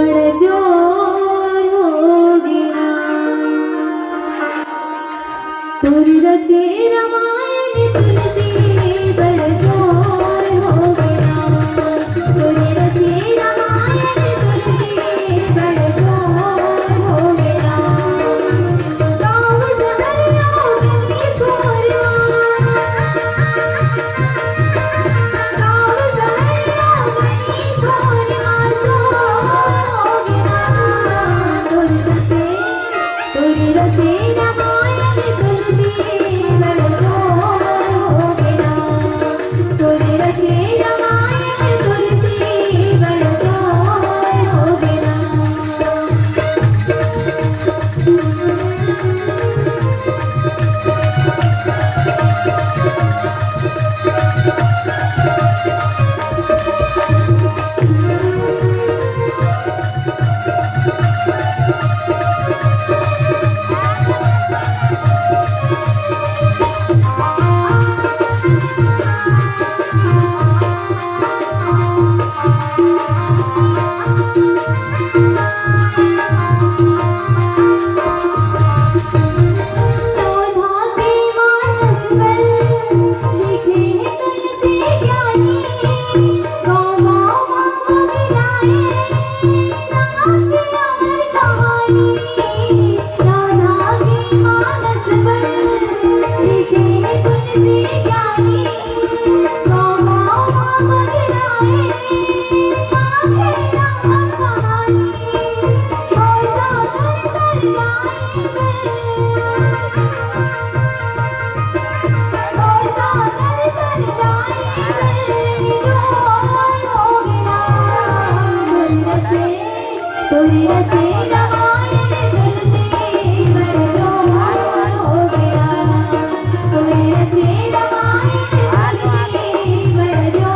बड़ जोर हो गया। तुरी रचे रामायण तुलसी बड़ जोर हो गया। तुरी रचे रामायण तुलसी बड़ जोर हो गया। गाँव जबरिया गली गोरवा, गाँव जबरिया गली गोरवा जोर हो गया। तुरी रचे रामायण तुलसी बड़ जोर हो गया। तुरी रचे रामायण तुलसी बड़ जोर हो गया। तुरी रचे रामायण तुलसी बड़ जोर हो गया। तुरी रचे रामायण तुलसी बड़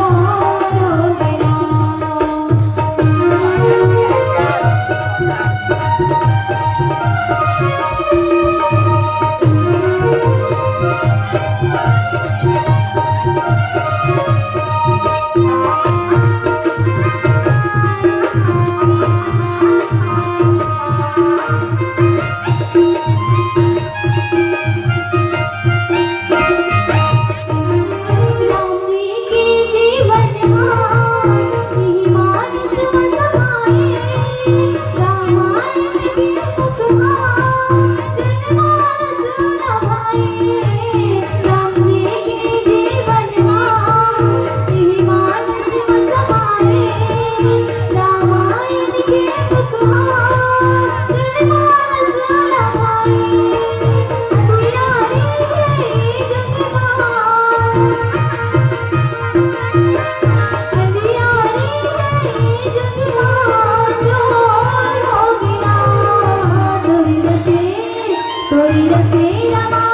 जोर हो गया। तुरी रचे रामायण